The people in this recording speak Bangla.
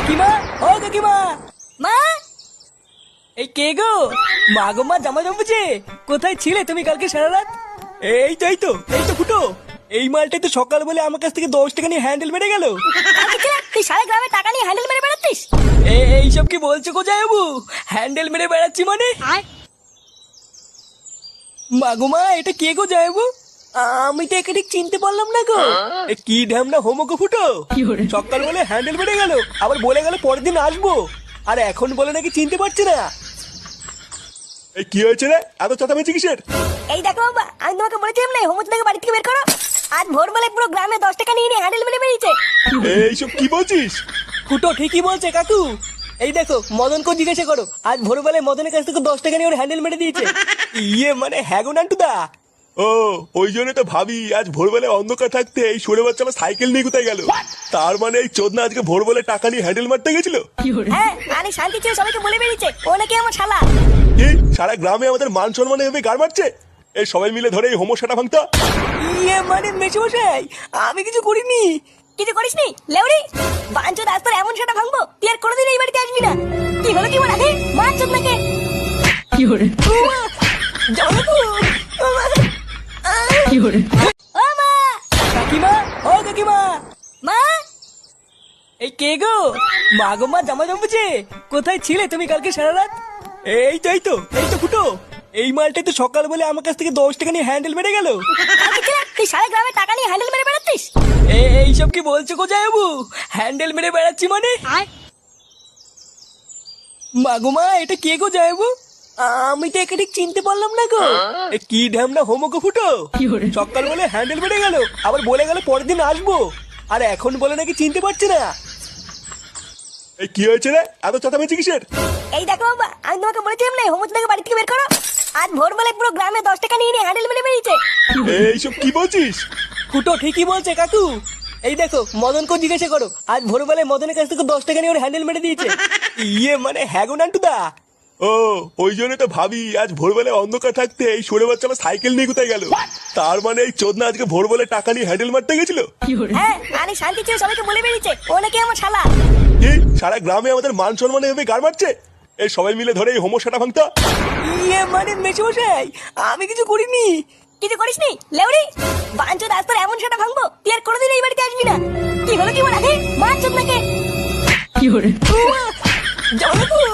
কাকিমা, ও কাকিমা, মা এই কে গো? মা গো মা, জামা জমেছে। কোথায় ছিলে তুমি কালকে সারা রাত? এই তো ফুটো। এই মালটাই তো সকাল বলে আমার কাছ থেকে 10 টাকা নিয়ে হ্যান্ডেল মেরে গেল। তুই সারা গ্রামে টাকা নিয়ে হ্যান্ডেল মেরে বেড়াচ্ছিস? এইসব কি বলছো গো জামাইবাবু? হ্যান্ডেল মেরে বেড়াচ্ছি মানে? মা গো মা, এটা কে গো জামাইবাবু? আমি তো একে ঠিক চিনতে পারলাম না গো। এ কি ঢ্যামনা হোমো গো ফুটো। সকাল বলে হ্যান্ডেল মেরে গেল, আবার বলে গেল পরের দিন আসবো, আর এখন বলে নাকি চিনতে পারছে না। এই কি হয়েছে রে, এত চেঁচামেচি কিসের? এই দেখো বাবা, আমি তোমাকে বলেছিলাম না হোমচ থেকে বাড়ি থেকে বের করো। আজ ভোরবেলায় পুরো গ্রামে 10 টাকা নিয়ে হ্যান্ডেল মেরে বেরিয়েছে। এইসব কি বলছিস? ফুটো ঠিকই বলছে কাকু। এই দেখো, মদনকে জিজ্ঞাসা করো, আজ ভোরবেলায় মদনের কাছ থেকে 10 টাকা নিয়ে ওর হ্যান্ডেল মেরে দিয়েছে। ইয়ে মানে হ্যাঁ গো নান্টুদা। ও, ওই জন্য তো ভাবি আজ ভোরবেলায় অন্ধকার থাকতে এই সরে বাচ্চা আমার সাইকেল নিয়ে কোথায় গেল। তার মানে এই চোদনা আজকে ভোরবেলায় টাকা নিয়ে হ্যান্ডেল মারতে গেছিল। হ্যাঁ, আরে শান্তি ছিল, সবাইকে বলে বেরিয়েছে ও নাকি আমার শালা। কি সারা গ্রামে আমাদের মান সম্মানে এভাবে গাড় মারছে? এই সবাই মিলে ধরে এই হোমোসাটা ভাঙতা। ইয়ে মানে মেশমশাই, আমি কিছু করিনি। কিছু করিসনি লেউড়ি? বাঞ্চো রাস্তার এমন সেটা ভাঙবো তুই আর কোনোদিন এই বাড়িতে আসবি না। কি হলো কি বলা হে মার চোদ নাকি? ও মা, কাকিমা, ও কাকিমা, মা এই কে গো? মা গো মা, জামা জমেছে। কোথায় ছিলে তুমি কালকে সারা রাত? এই তো ফুটো। এই মালটাই তো সকাল বলে আমার কাছ থেকে 10 টাকা নিয়ে হ্যান্ডেল মেরে গেল। তুই সারা গ্রামে টাকা নিয়ে হ্যান্ডেল মেরে বেড়াচ্ছিস? এইসব কি বলছো গো জামাইবাবু? হ্যান্ডেল মেরে বেড়াচ্ছি মানে? মা গো মা, এটা কে গো জামাইবাবু? আমি তো একে ঠিক চিনতে পারলাম না গো। এ কি ঢ্যামনা হোমো গো ফুটো। সকাল বলে হ্যান্ডেল মেরে গেল, আবার বলে গেল পরের দিন আসবো, আর এখন বলে নাকি চিনতে পারছে না। এই কি হয়েছে রে, এত চেঁচামেচি কিসের? এই দেখো বাবা, আমি তোমাকে বলেছিলাম না হোমচ থেকে বাড়ি থেকে বের করো। আজ ভোরবেলায় পুরো গ্রামে 10 টাকা নিয়ে হ্যান্ডেল মেরে বেরিয়েছে। এইসব কি বলছিস? ফুটো ঠিকই বলছে কাকু। এই দেখো, মদনকে জিজ্ঞাসা করো, আজ ভোরবেলায় মদনের কাছ থেকে 10 টাকা নিয়ে ওর হ্যান্ডেল মেরে দিয়েছে। ইয়ে মানে হ্যাঁ গো নান্টুদা। ও, ওই জন্য তো ভাবি আজ ভোরবেলায় অন্ধকার থাকতে এই সরে বাচ্চা আমার সাইকেল নিয়ে কোথায় গেল। তার মানে এই চোদনা আজকে ভোরবেলায় টাকা নিয়ে হ্যান্ডেল মারতে গেছিল। হ্যাঁ, আরে শান্তি ছিল, সবাইকে বলে বেরিয়েছে ও নাকি আমার শালা। কি সারা গ্রামে আমাদের মান সম্মানে এভাবে গাড় মারছে? এই সবাই মিলে ধরে এই হোমোসাটা ভাঙতা। ইয়ে মানে মেশমশাই, আমি কিছু করিনি। কিছু করিসনি লেউড়ি? বাঞ্চো রাস্তার এমন সেটা ভাঙবো তুই আর কোনোদিন এই বাড়িতে আসবি না। কি হলো কি বলা হে মার চোদ নাকি? জামাইবাবু,